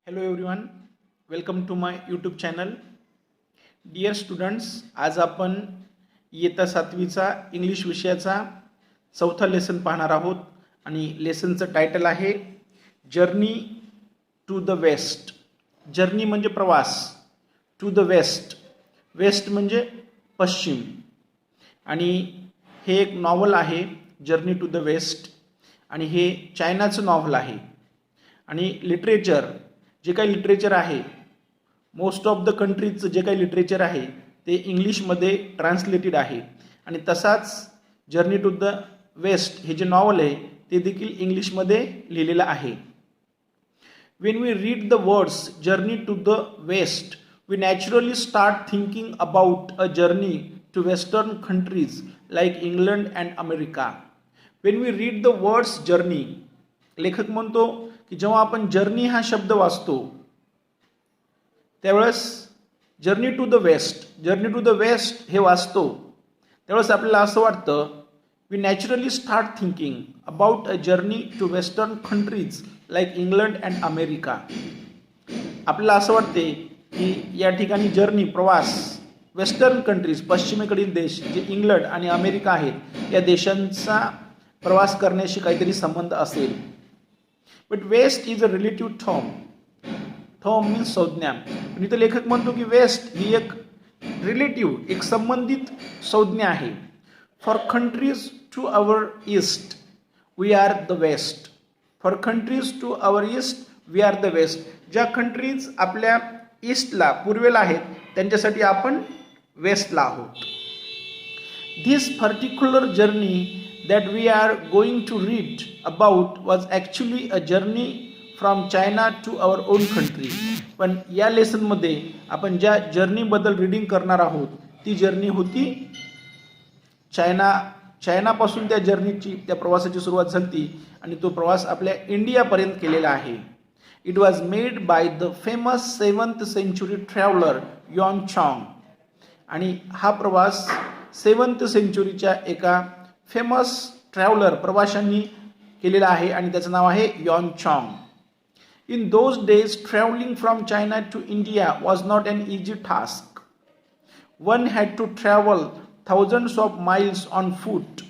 Hello everyone, welcome to my YouTube channel. Dear students, आज आपण इयत्ता 7वीचा इंग्लिश विषयाचा चौथा लेसन पाहणार आहोत आणि लेसनचं टायटल आहे journey to the west. Journey म्हणजे प्रवास, टू द वेस्ट, वेस्ट म्हणजे पश्चिम. आणि हे एक नॉवल आहे जर्नी टू द वेस्ट आणि हे चायनाचं नॉवल आहे. आणि लिटरेचर जे काही लिटरेचर आहे, मोस्ट ऑफ द कंट्रीजचं जे काही लिटरेचर आहे ते इंग्लिशमध्ये ट्रान्सलेटेड आहे. आणि तसाच जर्नी टू द वेस्ट हे जे नॉवल आहे ते देखील इंग्लिशमध्ये लिहिलेलं आहे. When we read the words journey to the west, we naturally start thinking about a journey to western countries like England and America. When we read the words journey, लेखक म्हणतो की जेव्हा आपण जर्नी हा शब्द वाचतो त्यावेळेस जर्नी टू द वेस्ट हे वाचतो त्यावेळेस आपल्याला असं वाटतं we naturally start thinking about a journey to western countries like England and America. आपल्याला असं वाटते की या ठिकाणी जर्नी प्रवास वेस्टर्न कंट्रीज पश्चिमेकडील देश जे इंग्लंड आणि अमेरिका आहेत या देशांचा प्रवास करण्याशी काहीतरी संबंध असेल. But west is a relative term. Term means संज्ञा. पण इथं लेखक म्हणतो की वेस्ट ही एक रिलेटिव्ह, एक संबंधित संज्ञा आहे. For countries to our east we are the west. For countries to our east we are the west. ज्या कंट्रीज आपल्या ईस्टला पूर्वेला आहेत त्यांच्यासाठी आपण वेस्टला आहोत. This particular journey that we are going to read about was actually a journey from China to our own country. पण या लेसनमध्ये आपण ज्या जर्नीबद्दल रीडिंग करणार आहोत ती जर्नी होती चायनापासून त्या प्रवासाची सुरुवात झाली आणि तो प्रवास आपल्या इंडियापर्यंत केलेला आहे. It was made by the famous 7th century traveller Yuan Chwang. आणि हा प्रवास 7th centuryच्या एका फेमस ट्रॅव्हलर प्रवाशांनी केलेला आहे आणि त्याचं नाव आहे Yuan Chwang. In those days travelling from China to India was not an easy task. One had to travel thousands of miles on foot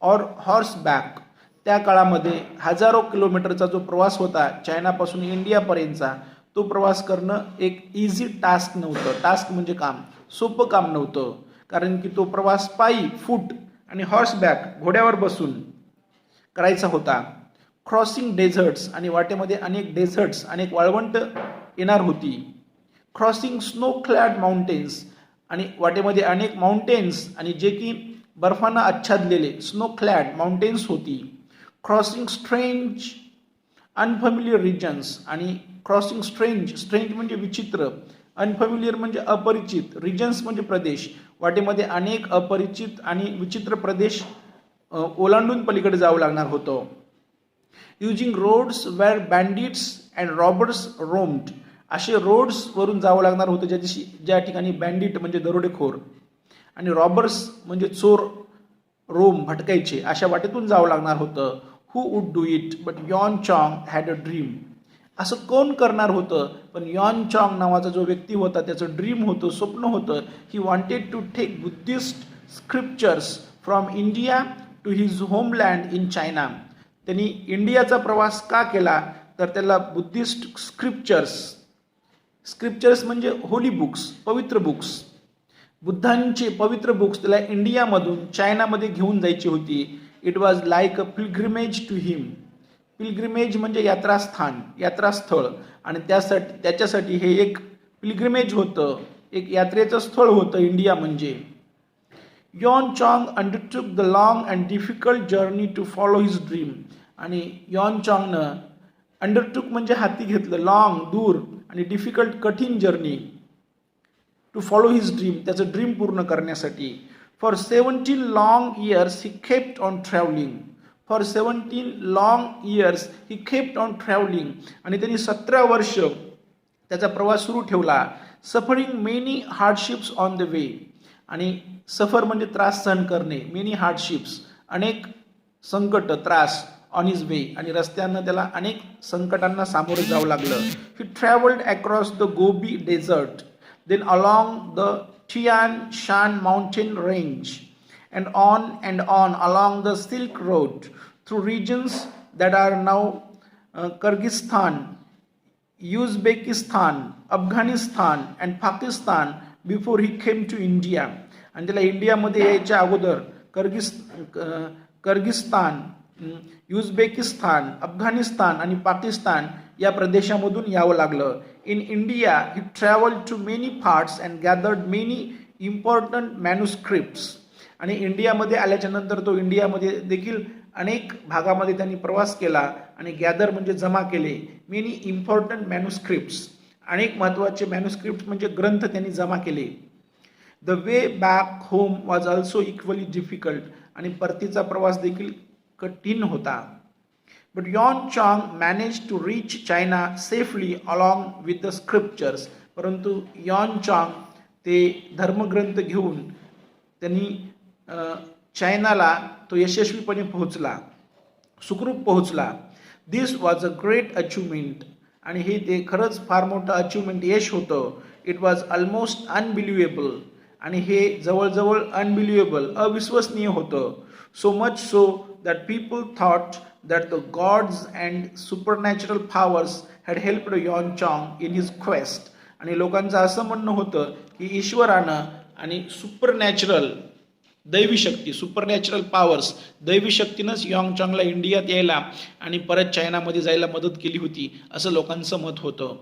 or horseback. त्या काळामध्ये हजारो किलोमीटरचा जो प्रवास होता चायनापासून इंडियापर्यंतचा तो प्रवास करणं एक इझी टास्क नव्हतं. टास्क म्हणजे काम, सोपं काम नव्हतं, कारण की तो प्रवास पायी, फूट आणि हॉर्सबॅक घोड्यावर बसून करायचा होता. क्रॉसिंग डेझर्ट्स, आणि वाटेमध्ये अनेक डेझर्ट्स, अनेक वाळवंट येणार होती. क्रॉसिंग स्नो क्लॅड माउंटेन्स, आणि वाटेमध्ये अनेक माउंटेन्स आणि जे की बर्फानं आच्छादलेले स्नो क्लॅड माउंटेन्स होती. क्रॉसिंग स्ट्रेंज अनफॅमिलियर रिजन्स, आणि क्रॉसिंग स्ट्रेंज म्हणजे विचित्र, अनफॅमिलियर म्हणजे अपरिचित, रिजन्स म्हणजे प्रदेश. वाटेमध्ये अनेक अपरिचित आणि विचित्र प्रदेश ओलांडून पलीकडे जावं लागणार होतं. Using roads where bandits and robbers roamed. असे रोड्सवरून जावं लागणार होतं ज्या ठिकाणी बँडिट म्हणजे दरोडेखोर आणि रॉबर्स म्हणजे चोर रोम भटकायचे, अशा वाटेतून जावं लागणार होतं. Who would do it but Yuan Chwang had a dream. असं कोण करणार होतं, पण यॉन चॉंग नावाचा जो व्यक्ती होता त्याचं ड्रीम होतं, स्वप्न होतं. He wanted to take Buddhist scriptures from India to his homeland in China. त्यांनी इंडियाचा प्रवास का केला तर त्याला बुद्धिस्ट स्क्रिप्चर्स म्हणजे होली बुक्स, पवित्र बुक्स, बुद्धांचे पवित्र बुक्स त्याला इंडियामधून चायनामध्ये घेऊन जायची होती. It was like a pilgrimage to him. Pilgrimage म्हणजे यात्रास्थान, यात्रास्थळ, आणि त्याच्यासाठी हे एक पिलग्रिमेज होतं, एक यात्रेचं स्थळ होतं इंडिया म्हणजे. Yuan Chwang undertook the long and difficult journey to follow his dream. आणि यॉन चॉंगनं अंडरटूक म्हणजे हाती घेतलं, लॉंग दूर, आणि डिफिकल्ट कठीण journey to follow his dream त्याचं ड्रीम पूर्ण करण्यासाठी. For 17 long years he kept on traveling. For 17 long years he kept on traveling. आणि त्यांनी 17 वर्ष त्याचा प्रवास सुरू ठेवला. Suffering many hardships on the way. आणि सफर म्हणजे त्रास सहन करणे, मेनी हार्डशिप्स अनेक संकट, त्रास, ऑन हिज वे, आणि रस्त्यानं त्याला अनेक संकटांना सामोरे जावं लागलं. He travelled across the Gobi desert, then along the Tian Shan mountain range, and on along the Silk Road through regions that are now Kyrgyzstan, Uzbekistan, Afghanistan and Pakistan before he came to India. आणि त्याला इंडियामध्ये यायच्या अगोदर कर्गिस्तान, युझबेकिस्तान, अफगाणिस्तान आणि पाकिस्तान या प्रदेशामधून यावं लागलं. In India he travelled to many parts and gathered many important manuscripts. आणि इंडियामध्ये आल्याच्या नंतर तो इंडियामध्ये देखील अनेक भागामध्ये त्यांनी प्रवास केला आणि गॅदर म्हणजे जमा केले. मेनी इम्पॉर्टंट मॅन्युस्क्रिप्ट्स, अनेक महत्त्वाचे मॅन्युस्क्रिप्ट म्हणजे ग्रंथ त्यांनी जमा केले. The way back home was also equally difficult, आणि परतीचा प्रवास देखील कठीण होता. But Yuan Chang managed to reach China safely along with the scriptures. परंतु यॉन चांग ते धर्मग्रंथ घेऊन त्यांनी चायनाला तो यशस्वीपणे पोहोचला, सुखरूप पोहोचला. दिस वॉज अ ग्रेट अचिव्हमेंट, आणि हे ते खरंच फार मोठं अचिव्हमेंट, यश होतं. इट वॉज ऑलमोस्ट अनबिलिव्हेबल, आणि हे जवळजवळ अनबिलिव्हेबल, अविश्वसनीय होतं. So much so that people thought that the gods and supernatural powers had helped Yuan Chang in his quest. आणि लोकांचं असं म्हणणं होतं की ईश्वरानं आणि सुपरनॅचरल दैवी शक्ती, सुपरनॅचरल पॉवर्स, दैवी शक्तीनंच यॉंग चांगला इंडियात यायला आणि परत चायनामध्ये जायला मदत केली होती, असं लोकांचं मत होतं.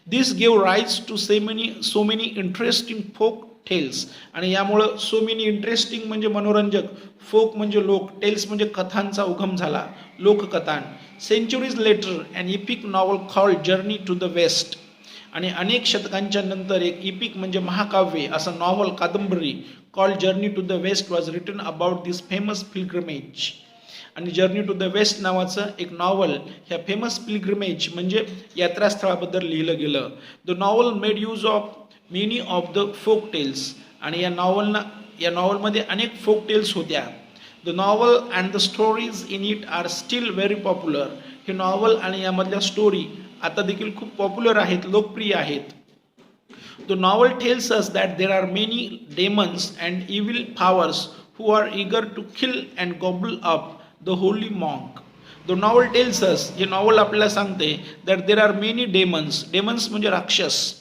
This gave rise to so many interesting folk tales, आणि यामुळं सो मेनी इंटरेस्टिंग म्हणजे मनोरंजक, फोक म्हणजे लोक, टेल्स म्हणजे कथांचा उगम झाला, लोककथां. Centuries later an epic novel called journey to the West, आणि अनेक शतकांच्या नंतर एक इपिक म्हणजे महाकाव्य असं नॉवल, कादंबरी called journey to the west was written about this famous pilgrimage. आणि जर्नी टू द वेस्ट नावाचं एक नॉवल ह्या फेमस पिलग्रिमेज म्हणजे यात्रास्थळाबद्दल लिहिलं गेलं. The novel made use of many of the folk tales, आणि या नॉवलमध्ये अनेक फोक टेल्स होत्या. The novel and the stories in it are still very popular. हे नॉवल आणि यामधल्या स्टोरी आता देखील खूप पॉप्युलर आहेत, लोकप्रिय आहेत. The novel tells us that there are many demons and evil powers who are eager to kill and gobble up the holy monk. The novel tells us, हे नॉवल आपल्याला सांगते that there are many demons, demons म्हणजे राक्षस,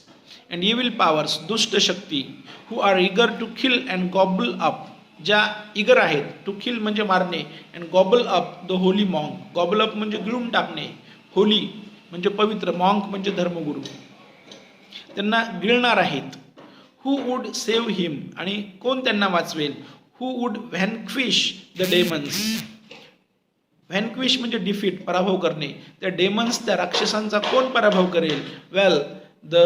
and evil powers, दुष्ट शक्ती, who are eager to kill and gobble up, ज्या eager आहेत, to kill म्हणजे मारणे, and gobble up the holy monk, gobble up म्हणजे गिळून टाकणे, होली म्हणजे पवित्र, मॉन्क म्हणजे धर्मगुरू, त्यांना गिळणार आहेत. हू वुड सेव्ह हिम, आणि कोण त्यांना वाचवेल. हू वुड व्हॅनक्विश द डेमन्स, व्हॅनक्विश म्हणजे डिफीट, पराभव करणे, त्या डेमन्स, त्या राक्षसांचा कोण पराभव करेल. वेल, द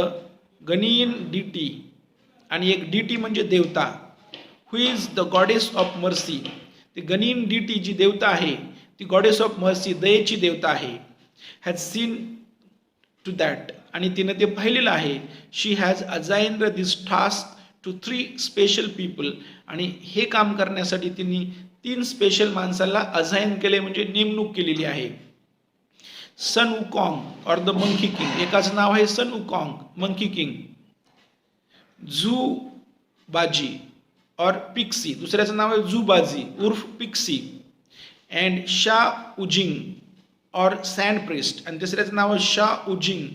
गनियन डीटी, आणि एक डीटी म्हणजे देवता, who is the goddess of mercy. ती गनियन डीटी जी देवता आहे ती गॉडेस ऑफ मर्सी, दयेची देवता आहे. हॅज सीन टू दॅट, आणि तिनं ते पाहिलेलं आहे. She has assigned this task to 3 special people, आणि हे काम करण्यासाठी तिने 3 स्पेशल माणसाला अजाइन केले म्हणजे नेमणूक केलेली आहे. सन वुकॉंग और द मंकी किंग, एकाचं नाव आहे सन वुकॉंग, मंकी किंग. झू बाजी और पिक्सी, दुसऱ्याचं नाव आहे झू बाजी उर्फ पिक्सी. अँड शा उजिंग और सँड प्रिस्ट, आणि तिसऱ्याचं नाव आहे शा उजिंग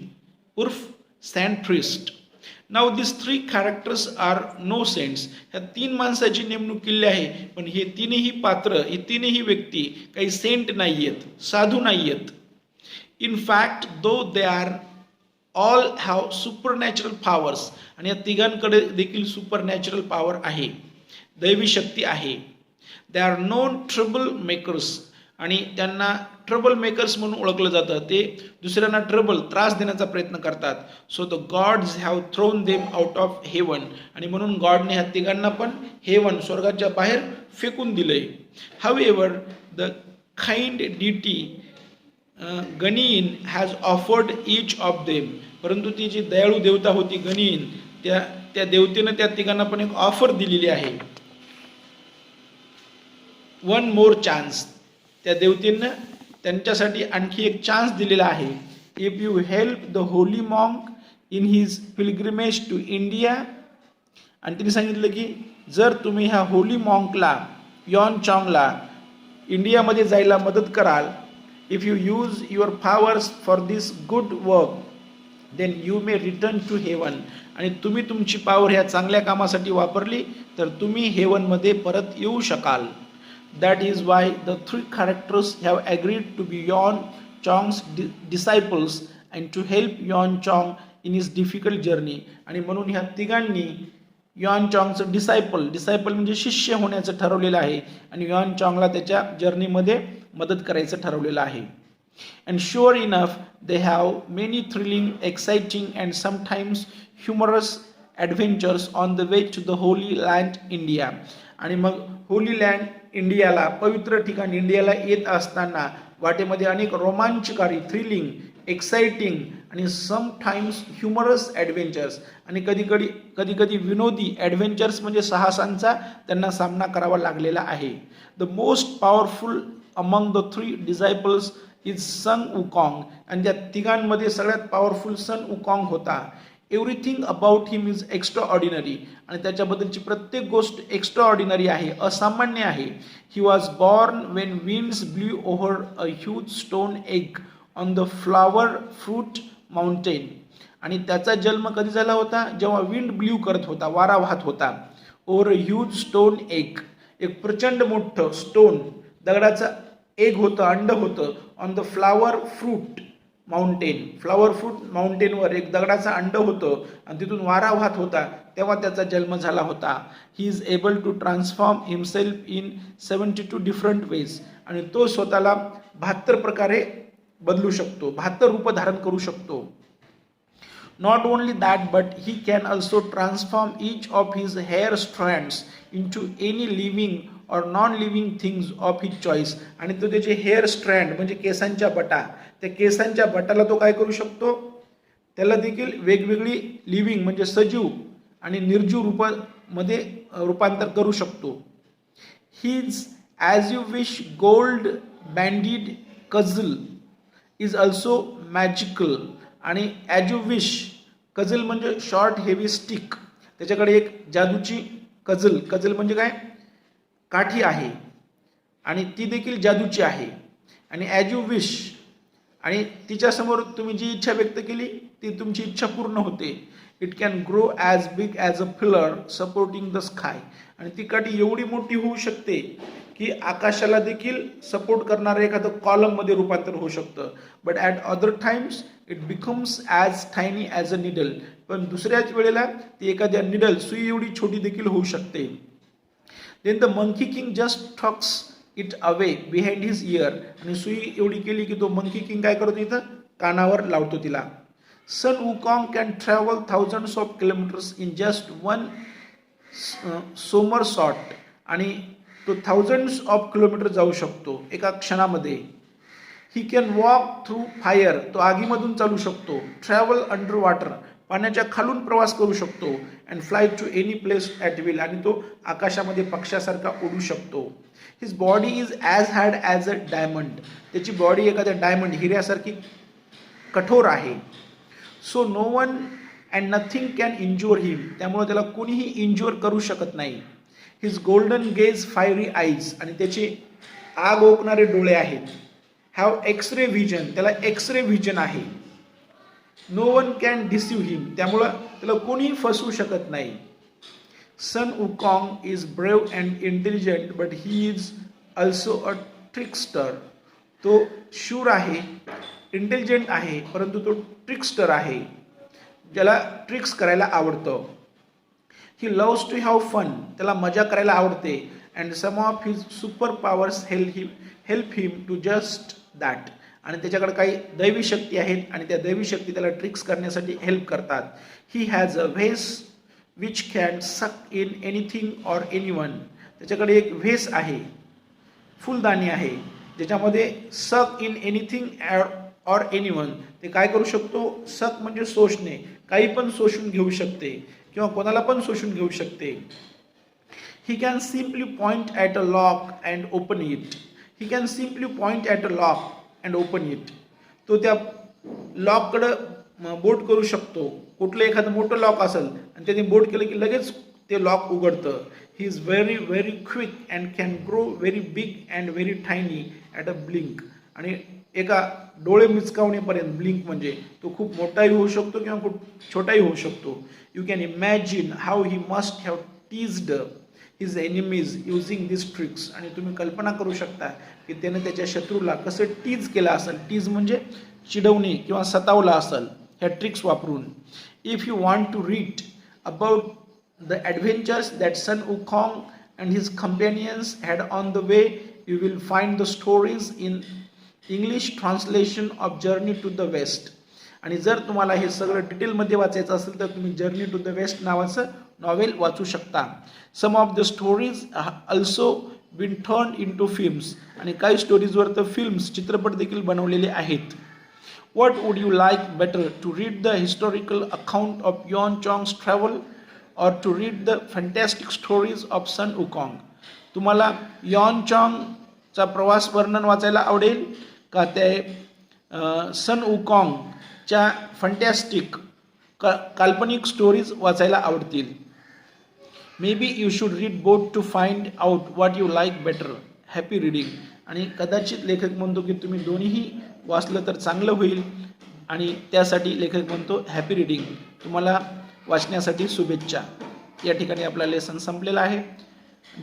उर्फ sand priest. Now this 3 characters R no cents. ह्या 3 माणसाची नेमणूक केली आहे, पण हे तीनही पात्र, हे तीनही व्यक्ती काही सेंट नाही आहेत, साधू नाही आहेत. In fact though they are all have supernatural powers, आणि या तिघांकडे देखील सुपरनॅचरल पॉवर आहे, दैवी शक्ती आहे. They are non trouble makers, आणि त्यांना ट्रबल मेकर्स म्हणून ओळखलं जातं, ते दुसऱ्यांना ट्रबल, त्रास देण्याचा प्रयत्न करतात. So the gods have thrown them out of heaven, आणि म्हणून गॉडने ह्या तिघांना पण हेवन, स्वर्गाच्या बाहेर फेकून दिलंय. However the kind deity Guanyin has offered each of them, परंतु ती जी दयाळू देवता होती गनियन, त्या देवतेनं त्या तिघांना पण एक ऑफर दिलेली आहे. वन मोर चान्स, त्या देवतेनं त्यांच्यासाठी आणखी एक चान्स दिलेला आहे. If you help the holy monk in his pilgrimage to India, आणि तिने सांगितलं की जर तुम्ही ह्या होली मॉन्कला यॉन चॉंगला इंडियामध्ये जायला मदत कराल, if you use your powers for this good work then you may return to heaven, आणि तुम्ही तुमची पॉवर ह्या चांगल्या कामासाठी वापरली तर तुम्ही हेवनमध्ये परत येऊ शकाल. That is why the 3 characters have agreed to be Yuan Chwang's disciples and to help Yuan Chwang in his difficult journey. आणि म्हणून ह्या तिघांनी यॉन चॉंगचं डिसायपल म्हणजे शिष्य होण्याचं ठरवलेलं आहे, आणि यॉन चॉंगला त्याच्या जर्नीमध्ये मदत करायचं ठरवलेलं आहे. And sure enough, they have many thrilling, exciting, and sometimes humorous adventures on the way to the Holy Land, India. आणि मग होली लँड इंडियाला, पवित्र ठिकाण इंडियाला येत असताना वाटेमध्ये अनेक रोमांचकारी, थ्रिलिंग, एक्साइटिंग आणि समटाइम्स ह्युमरस ॲडव्हेंचर्स, आणि कधी विनोदी ॲडव्हेंचर्स म्हणजे साहसांचा त्यांना सामना करावा लागलेला आहे. The most powerful among the 3 disciples is Sun Wukong, आणि त्या तिघांमध्ये सगळ्यात पॉवरफुल सन वुकॉंग होता. Everything about him is extraordinary, आणि त्याच्याबद्दलची प्रत्येक गोष्ट एक्स्ट्रा ऑर्डिनरी आहे, असामान्य आहे. He was born when winds blew over a huge stone egg on the Flower Fruit Mountain, आणि त्याचा जन्म कधी झाला होता, जेव्हा विंड ब्ल्यू करत होता, वारा वाहत होता. Over a huge stone egg, एक प्रचंड मोठं स्टोन, दगडाचं एग होतं, अंड होतं, ऑन द फ्लॉवर फ्रूट माउंटेनवर एक दगडाचं अंड होतं, आणि तिथून वारा वाहत होता, तेव्हा त्याचा जन्म झाला होता. He is able to transform himself in 72 different ways, आणि तो स्वतःला 72 प्रकारे बदलू शकतो, 72 रूप धारण करू शकतो. Not only that, but he can also transform each of his hair strands into any living or non-living things of his choice. आणि तो त्याचे हेअर स्ट्रँड म्हणजे केसांच्या बटा, त्या केसांच्या बटाला तो काय करू शकतो, त्याला देखील वेगवेगळी लिव्हिंग म्हणजे सजीव आणि निर्जीव रूपामध्ये रूपांतर करू शकतो. His as you wish gold banded cudgel is also magical, आणि ॲज यू विश, कजल म्हणजे शॉर्ट हेवी स्टिक, त्याच्याकडे एक जादूची कजल म्हणजे काय, काठी आहे, आणि ती देखील जादूची आहे. आणि ॲज यू विश, आणि तिच्यासमोर तुम्ही जी इच्छा व्यक्त केली ती तुमची इच्छा पूर्ण होते. It can grow as big as a pillar supporting the sky, आणि ती काठी एवढी मोठी होऊ शकते की आकाशाला देखील सपोर्ट करणारं एखादं कॉलममध्ये रूपांतर होऊ शकतं. But at other times it becomes as tiny as a needle, पण दुसऱ्याच वेळेला ती एखाद्या निडल सुई एवढी छोटी देखील होऊ शकते. Then the monkey king just tucks it away behind his ear, आणि सुई एवढी केली की तो मंकी किंग काय करतो, इथं कानावर लावतो तिला. Sun Wukong can travel thousands of kilometres in just one somersault, आणि तो thousands ऑफ किलोमीटर जाऊ शकतो एका क्षणामध्ये. He can walk through fire, तो आगीमधून चालू शकतो. ट्रॅव्हल अंडर वॉटर, पाण्याच्या खालून प्रवास करू शकतो. And fly to any place at will, आणि तो आकाशामध्ये पक्षासारखा उडू शकतो. His body is as hard as a diamond, त्याची बॉडी एखाद्या डायमंड हिऱ्यासारखी कठोर आहे. So no one and nothing can injure him, त्यामुळे त्याला कोणीही इंज्युअर करू शकत नाही. His golden gaze fiery eyes, आणि त्याचे आग ओकणारे डोळे आहेत. हॅव एक्सरे व्हिजन, त्याला एक्सरे व्हिजन आहे. नो वन कॅन डिसीव हिम, त्यामुळं त्याला कोणीही फसवू शकत नाही. Sun Wukong is brave and intelligent but he is also a trickster, तो शूर आहे, इंटेलिजंट आहे, परंतु तो ट्रिक्स्टर आहे, ज्याला ट्रिक्स करायला आवडतं. He loves to have fun, त्याला मजा करायला आवडते. And some of his super powers help him to just that, आणि त्याच्याकडे काही दैवी शक्ती आहेत, आणि त्या दैवी शक्ती त्याला ट्रिक्स करण्यासाठी हेल्प करतात. He has a vase which can suck in anything or anyone, त्याच्याकडे एक व्हेस आहे, फुलदाणी आहे, ज्याच्यामध्ये सक इन एनिथिंग ऑर एनीवन, ते काय करू शकतो, सक म्हणजे शोषणे, काही पण शोषून घेऊ शकते किंवा कोणाला पण शोषून घेऊ शकते. He can simply point at a lock and open it, he can simply point at a lock and open it. तो त्या लॉककडं बोट करू शकतो. कुठलं एखादं मोठं लॉक असेल आणि त्याने बोट केलं की लगेच ते लॉक उघडतं. He is very very quick and can grow very big and very tiny at a blink. आणि एका डोळे मिचकावणेपर्यंत, ब्लिंक म्हणजे तो खूप मोठाही होऊ शकतो किंवा खूप छोटाही होऊ शकतो. You can imagine how he must have teased his enemies using this tricks. आणि तुम्ही कल्पना करू शकता की त्याने त्याच्या शत्रूला कसं टीज केलं असेल. टीज म्हणजे चिडवणे किंवा सतावलं असेल ह्या ट्रिक्स वापरून. If you want to read about the adventures that Sun Wukong and his companions had on the way, you will find the stories in English translation of Journey to the West. आणि जर तुम्हाला हे सगळं डिटेलमध्ये वाचायचं असेल तर तुम्ही जर्नी टू द वेस्ट नावाचं नॉवेल वाचू शकता. Some of the stories also been turn into films. आणि काही स्टोरीजवर तर फिल्म्स, चित्रपट देखील बनवलेले आहेत. What would you like better, to read the historical account of Yuan Chong's travel or to read the fantastic stories of Sun Wukong? तुम्हाला Yon चॉंगचा प्रवास वर्णन वाचायला आवडेल का ते सन वुकॉंगच्या फंटॅस्टिक काल्पनिक स्टोरीज वाचायला आवडतील? Maybe you should read both to find out what you like better. Happy reading. आणि कदाचित लेखक म्हणतो की तुम्ही दोन्हीही वाचलं तर चांगलं होईल आणि त्यासाठी लेखक म्हणतो हॅपी रीडिंग. तुम्हाला वाचण्यासाठी शुभेच्छा. या ठिकाणी आपला लेसन संपलेला आहे.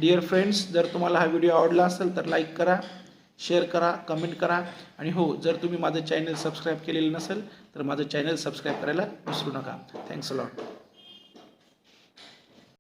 डिअर फ्रेंड्स, जर तुम्हाला हा व्हिडिओ आवडला असेल तर लाईक करा, शेअर करा, कमेंट करा. आणि हो, जर तुम्ही माझं चॅनल सबस्क्राईब केलेलं नसेल तर माझं चॅनल सबस्क्राईब करायला विसरू नका. Thanks a lot.